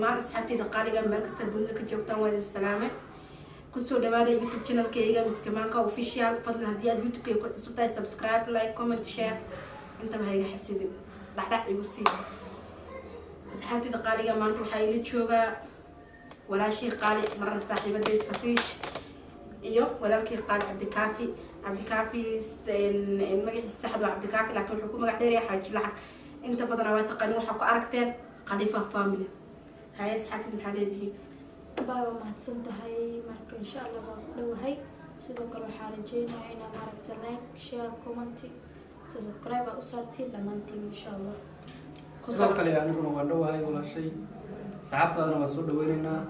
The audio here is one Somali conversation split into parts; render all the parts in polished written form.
dhammaan asxaabtayda qaaliga meel kasta dunida ka joogtaan waa idin salaame kusoo dhawaada youtube channelkayga miskamaanka official fadlan haddii aad youtube-kayga ku cusub tahay subscribe like comment share intaba hayga xasidin dhacdhac igu sii asxaabtayda qaaliga maanta waxaa ila joogaa walaashii qaali marna saaxiibaday safiish iyo walaalkii qaali cabdikaafi magaciisa saxda waa cabdikaafi laakiin wuxuu ku magac dheeraya xaaji lacag inta badan waa taqaaniin waxaa ku aragteen khalifa family هاي أصحابتي محلي دي بابا ما تصدقي مرك إن شاء الله لو هاي سيدوك الوحالة جينا هنا مرك لايك شير كومنتي سبسكرايب أوصلتي لما أنتي إن شاء الله سيدوك اللي أنا كنا ودوا هاي ولا شيء صعبت أنا مسؤول ويننا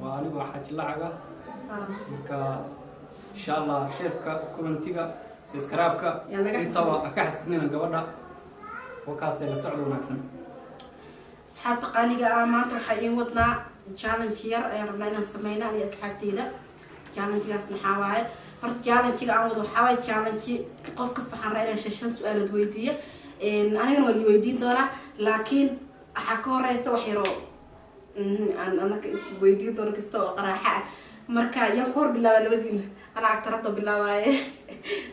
وأنا بحاج لعجة إن شاء الله شيرك كومنتيك سبسكرايبك أنت أكحستني من قبلها وكاست السعودية ونكسن أصحاب تقاليجا maanta waxaa in wadnaa challenge yar ayaan rabnaa inaan sameyno aniga asxaabteyda challenge-gaas maxaa waaye horta challenge-ga aan wado waxaa waaye challenge qof kasta waxaan rabaa inaan shan su-aalood weydiiyo anigana waan weydiin doonaa laakiin waxaa ka horeysa wax yaroo aan anaka is weydiin doono kasta oo qaraaxa ah marka yaan ku hor bilaaba labadiina anaa agtarada bilaabaaye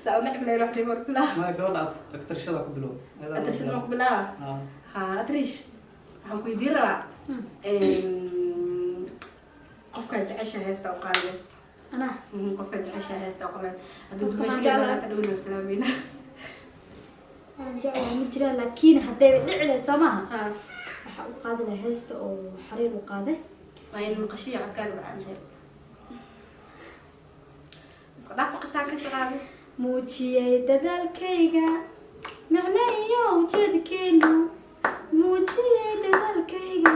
saa u necbilayn wax hor bilaaba ما قبل أكترشة كبلو atrishada ma ku bilaaba ha atrish waxaan ku weydiin rabaa qofkaa jecesha heesta u qaalideed أنا qofkaa jecesha heesta u qaalideed hadduu dumashiga ka dhawna salaameyna جعل مجرى لكن هدي دعلة سماها وقاضي لهست أو حرير وقاضي waa in maqashiya codkaaga bacaan heer iska dhaaf waqtitaan ka shaqaaday muujiyay dadaalkayga macnayo ujeedkeenu muujiyay dadaalkayga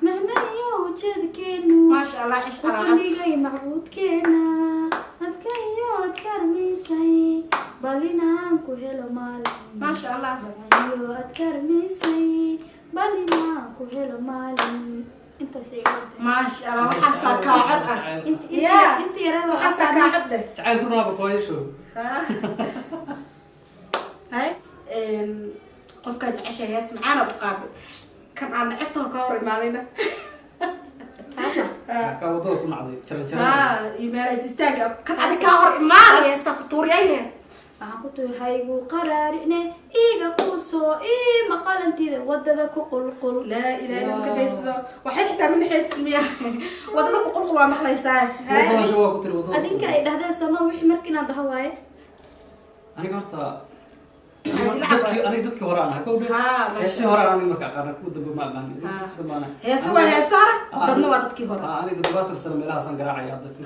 macnayo ujeedkeenu maasha allah cish araaca waqtigay macbuudkeena adkayo adkarmisay balinaan ku helo maalin maasha allah macnayo adkarmisay balinaan ku helo maalin inta sheegay maasha allah waxaasaa kaa cod ah inta yarada waxaasaa kaa cod leh تعال كنا بقايشوا hay qofkaa jecesha hees maxaana u qaaday kan aan naciftaho ka hor imaadayna kaasha كاوضو كنا عادي ترى iyo meelays istaaga kan adi kaa hor imaadaysa ku tuuriyayne waxaan ku tuhay haygu qaraarine iiga quuso ii maqalantida wadada ku qulqul laa ilaaha illa ka dayso waxay xitaa min xees miya wadada ku qulqul waa maqlaysaa والله شو كنت الوضوء adinka ay dhahdeen sano wixii markiina dhaho waaye أنا قلت أنا دتك ورانا كوبي ها هسه ورانا أنا مركع قارن كود بما أغاني دمانا heesa waa heesaara dadna waa dadkii hore أنا دبات السنة ملها سان قراعي هذا في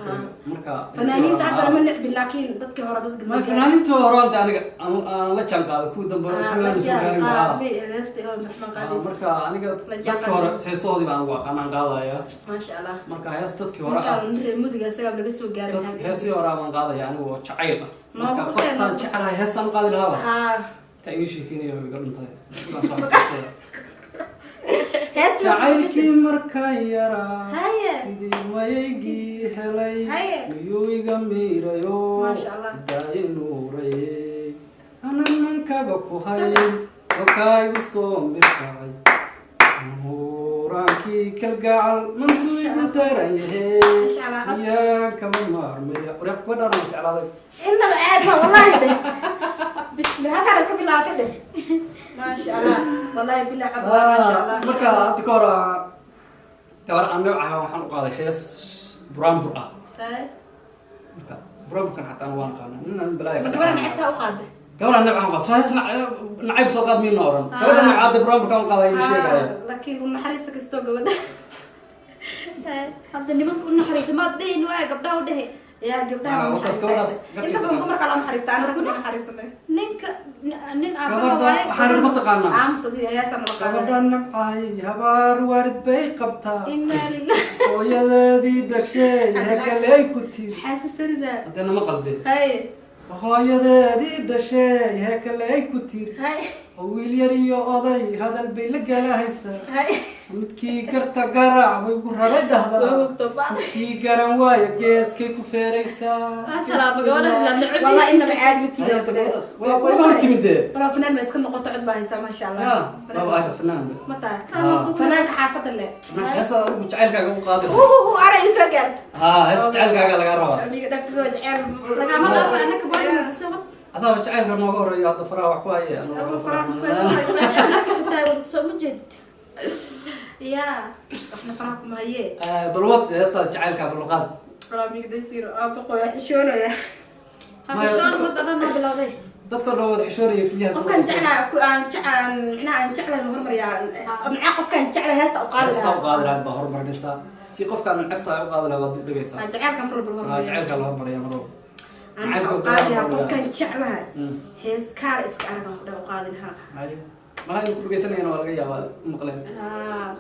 مركع fanaaniinta hadda ma necbin laakiin dadkii hore dadka ما فنانين تو ورانا أنا لا كان قاعد كود دم سنة نسوا قارن معاه مركع أنا دتك ورا سيسودي بان واقع أنا قاعد يا maasha allah مركع هسه دتك marka ورا nire mudiga isaga laga soo gaaray هسه ورا من قاعد يعني هو شعيب ما مركع هو قطان شعرها هسه قاعد لها ha تعيش فيني ويقولون طيب hees jacaylkii markaan yaraa haye sidii mayagii helay haye miyuu iga miirayo maasha allah daayi nuurayey anan mankaba ku hayn sokaayigu soo mirkacay muuraankii kalgacal mantuu igu daran yahay maasha allah miyaan kama maarmaya wareeq badharan jeclaaday innaba aad ba wallahi de bismillah halkaan ka bilaabata de maasha allah wallahi bilaa cabaa maasha allah marka hadda ka hor gabar aan noocaha waxaan u qaaday shees buraanbur ah tahay marka buraanburkan xataa waan qaanaa nin balaaya ma gabadha nacibtaa u qaaday gabadha noocahan qaad soo hees nacayb soo qaad miina oran gabadha noocaada buraanburkan u qaaday ma sheegaya laakiin u naxariista kastoo gabadha hadda nimanka u naxariisa maad dhahin waaye gabdhaha u dhehe yaa gabdhaha inta badan dumarka la naxariista aan ragna naxariisanay ninka nin aabaha gabadha waaye waxaan idhi ma taqaanaa aamusadii heesana la qaaday gabadha nacay habaar waarid bay qabtaa inna lillahi hooyadeedii dhashay hekaley ku tiri xaasisana haddana ma qaldin haye hooyadeedii dhashay hekaley ku tiri haye wiil yar iyo oday hadal bay la galahaysa hay midkii garta garaac bay ku rabay dhahdaa midkii garan waayo geeskay ku feeraysaa asalaam gabadha isla nacbi والله إنما عادي متيجي waa ku hortimide ولا فنان ما يسكن نقطة عد باهي ما شاء الله laba ay fanaan متى فنان كحافظ الله heesa adigu jacaylkaaga u qaadi هو أنا يسوق قال heesa jacaylkaaga laga rabaa أمي قدرت تزوج عيال laga ma dhaaf anaka baa sabab adaaba jacaylka nooga horeeyo hadda faraha wax ku haya soo ma jeedid يا إحنا فرحكم هي balwad heesa jacaylka balqaad أمي قدرت يصير أبقى يحشونه يا habshoon ma dadana bilowday dadka dhan wada xishoonaya keliyaha قف كان جعله أنا جعله مهم يا معاه قف كان جعله هسه qaadi وقال lahayd baa horumarinaysaa tii qofkaan necebta ay u qaadi lahayd waad dib dhigaysaa جعله كم مرة بالمرة jacaylka la hormariya marwo أنا وقال يا قف كان جعله هيس كار إسك أنا بقول وقال لها haye malaha inuu ku dhegaysanayana waa laga yaabaa maqleen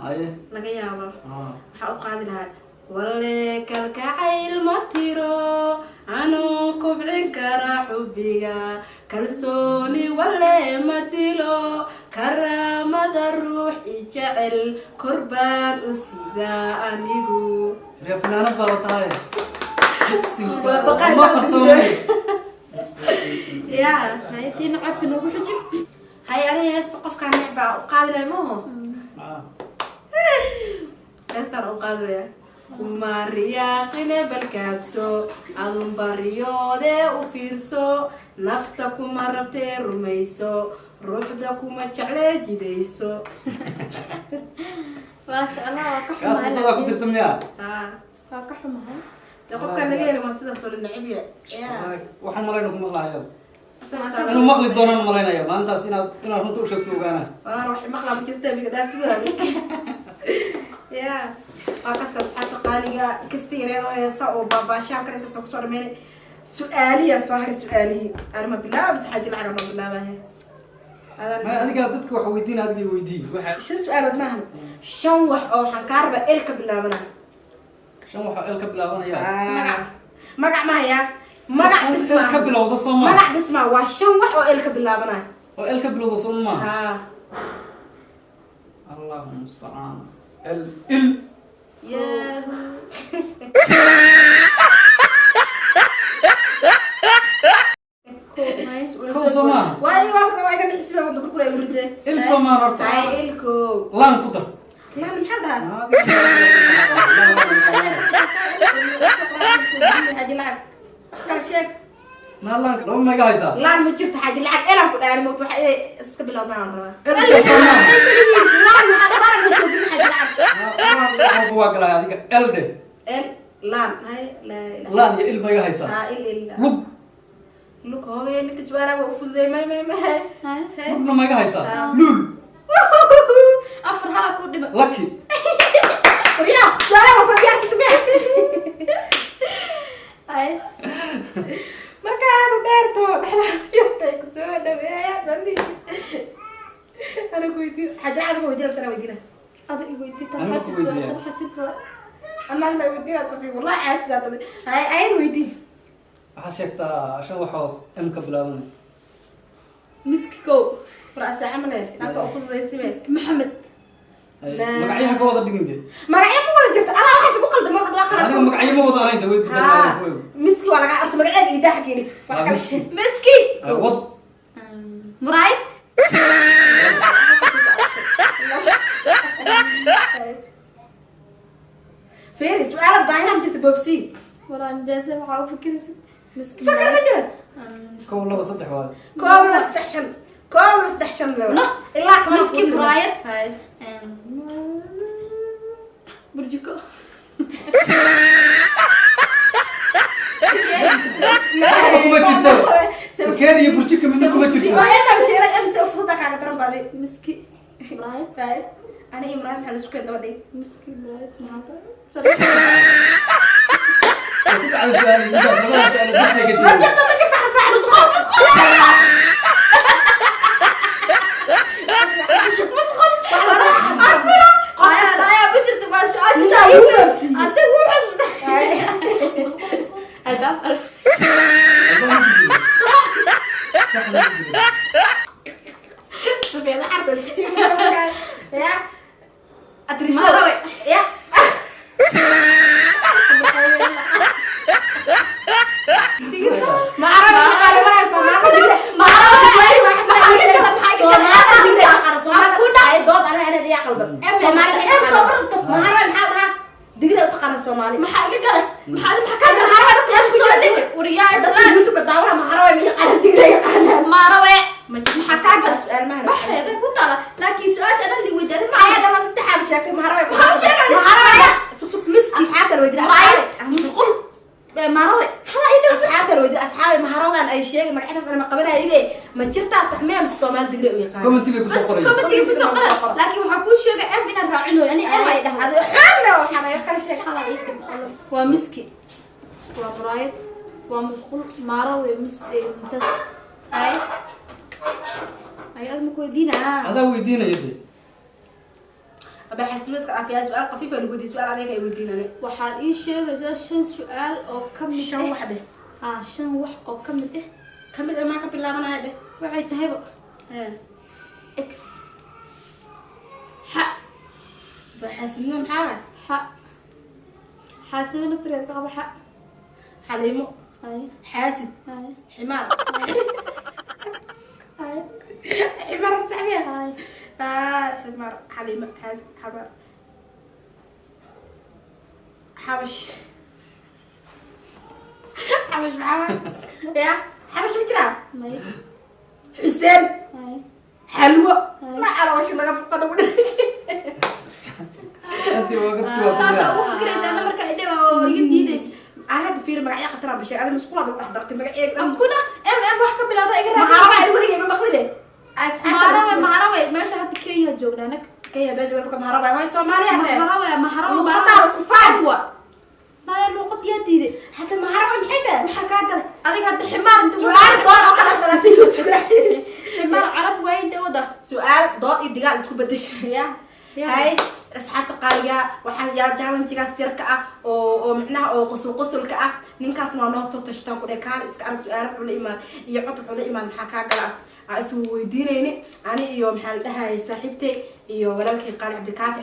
haye laga yaabo waxaa u qaadi lahaa walle kalkacayl ma tiro anuu kubcin kara xubbiga kalsooni walle ma dilo karaamada ruux i jecel korbaan u sidaa anigu ree fanaanad baa tahay ma qarsoomay ya haytii nacabka noogu xuji hay aniga heesta qofkaan necbaa u qaadi lahay maaho heestaan u qaadaya kuma riyaaqine balkaadso adun baryoode u fiirso nafta kuma rabtee rumayso ruuxda kuma jeclee jidayso maasha allah waa ka kaas wadada ku jirta miyaa waa ka xumahay dee qofkaan laga heli waa sidaas oo necbiya waxaan malayna ku maqlahayo inuu maqli doonaan malaynaya maalintaas inaad runta u sheegto ogaana walaa wax maqlaa ma jirta miga dhaaftida ya waa kasta asxaabta qaaliga kasta yareedoo heesa oo baabaashaalkan intaasoo kusoo dhameynay su-aaliya soo haray su-aalihii anima bilaaba bise xaaji lacag ma bilaabahe adiga dadka wax weydiin adiga weydii waxa 5 su-aalood maahan 5 wax oo waxaan kaa rabaa el ka bilaabana 5 waxa el ka bilaabanaya magac mahaya magac bisma ka bilowda Soomaa magac bisma waa 5 wax oo el ka bilaabanaya oo el ka bilowda Soomaa ha Allahu musta'an ياهو كو سوما واي واي كان اسمه ودك كل يورد ال سوما رتا هاي الكو لان كدر لان محدها حاجه لعب كل شيء ما لان لو ما جايزه لان ما جرت حاجه لعب انا كنت انا موت waxa iska bilowdaan raba ال سوما لان ما سوق حاجه لعب هو قال adiga ال de ال لان هاي لا لان يا ال ما جايزه ها ال لب لك هوغي انك سؤال وفوزي ما لبنا ما جايزه لول afar hala ku dhiba lucky ريا سؤال وصل يا ستمية ay markaan dheerto dhexda ku soo dhaweeya bandi ana ku weydiin xaja aad ku weydiin sana weydiina ada i weydiita Aniga ku xasib weydiiya. waa xasibta ana ma weydiina safi wallahi caasida hay ayad weydiin waxa sheegtaa shan waxoos m ka bilaabanaysa miskiko raasa xamalees inta u fududaysibe maxamed magacyaha ka wada dhiginde magacyo ku wada jirta ana waxa ku qaldan ma qadwa qara aniga magacyo ma wada ahayn way ha miski waa laga arta magaceeda idaah geeli wax kale shay miski wad muraayid فيري سؤال الظاهرة انت تبوبسي waraan jaase waxaa u fikiraysa miski فكر مجرد kow laba saddex waa كوم استحشن كوم استحشن لو لا. إلا كمان مسكي كنت- برايد. هاي burjiko kuma jirto bakeer iyo burjiko midna kuma jirto وأنا مش أنا أمس أفضلك على ترى بعدين miski muraayid هاي أنا إمرأة محل سكر دودي miski muraayid maxaa كنت على سؤال مش على سؤال بس لك ما جد ما كنت حساء مسخول أنا بجرت مع شو أساس أيوة نفسي أسوي حس الباب سفيان عرض يا ادري شو يا ما اعرف انا ما اسمع ما انا دي عقل ما اعرف هذا دقيقه تقرا سومالي ما حاجه كده ما حاجه هذا سؤال وريا اسلام انت كداوله ما اعرف مي انا دقيقه ما روي ما حاجه سؤال ما ما هذا قلت لكن سؤال انا اللي وداني ما هذا ما استحاب شكل ما اعرف ما اعرف مسكي اصحاب الودي مسقول ما روي هذا اصحاب الودي اصحابي ما هروغان اي شيء ما قعدت انا ما قبلها اليه ما جرت صحميه من الصومال دقيقه ويقان كومنتيga ku بس soo qoray كومنتي بس قرا لكن waxaa ku sheegay am inaan raacino yani am ay dhahay هذا حلو waxaan kala sheegay waa miski waa muraayad waa musqul maaro way mis intas ay aad ma ku weydiinaa adaa weydiinayay aba xasmiska afiya su'aal qafiif ah lugudi su'aal adiga ay weydiinane waxaad ii sheegaysaa 5 su'aal oo kamid shan wax dheh 5 wax oo kamid ma ka bilaabanaya dheh waxay tahay x ha baxasna maxaa ha حاسبة نفترض طبعا حق حليمو هاي حاسد هاي حمار هاي حمار تسعبيها هاي حمار حليمة حاسد حمار حبش حبش محمد يا حبش مجرى ماي حسين هاي حلوة لا على وش ما قفقنا ولا انت وقت ساسا ugu fikraysa ana marka idaba oo yididaysa أنا هاد فيلم مقعي خطرة بشيء أنا مسؤولة عن حضرتي مقعي kuna wax ka bilaabo iga ما raacay هربا الورقة ما مخلده maharawe meesha hadda Kenya joognaanag كي هذا جوابك ما هربا هاي سوماليا maharawe وقطع الكفار لا luqad yadiide حتى ما هربا محيطة waxa ka galay adiga hadda ximaar inta سؤال دور أو كلا ثلاثين ximaar carab way dawada سؤال دور إدقال اسكو بدش يا هاي أصحاب قارية وحنا يا جالن تيجا سيركة أو معناها أو قصل كأ نينكاس ما ناس تشتغل كده كان إسكان سؤال ولا إيمان يعطوا ولا إيمان حكا قلا أسوي ديني أنا يوم حالتها صاحبتي يو ولكن قال عبد الكافي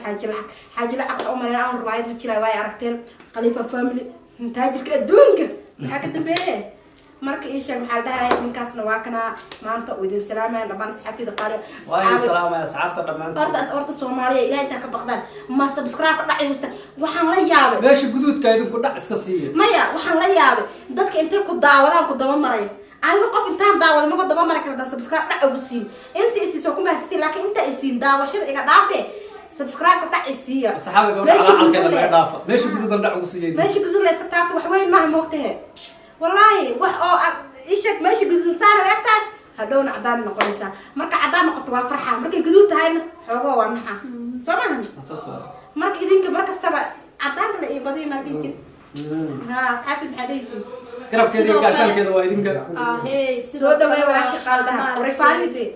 حاجة لعك عمر أنا أمر بعيد كذا واي عرفتين خليفة فاميلي نتاجر كده دونك حكت بيه marka ii sheeg maxaa dhahay ninkaasna waa kana maanta oo idin salaamay dhammaan asxaabtida qaar waa salaamay asxaabta dhammaan horta Soomaaliya ilaahay ta ka baqdaan ma subscribe dhacay wasta waxaan la yaabay meesha guduudka idin ku dhac iska siiyo maya waxaan la yaabay dadka intay ku daawadaan ku daba maray aniga qof intaan daawado ma daba maray kala subscribe dhac ugu siin inta is soo kuma haystii laakiin inta is siin daawashada iga dhaafay subscribe ka dhac isiya saxaabiga waxa la halkeeda laga dhaafa meesha guduudan dhac ugu siiyay meesha guduud la iska taabto wax weyn ma moogtahay والله إيش ماشي قدود إنسان وقتها هدون عدان نقوليسا مركا عدان نقطة وفرحة مركا قدود هاي حقوق وانحا سوما مركا إذنك مركا استبع عدان ولا إيه بدي ما بيجي ها أصحابي بحديثي كرب كده عشان كده وايدين هي سو دوري واشي قالها ورفاني دي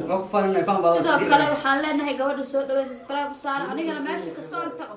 رفاني ما يفهم بعض sidoo kale waxaan leenahay gabadha soo dhaweysay subscribe saar anigana meesha kastoo istago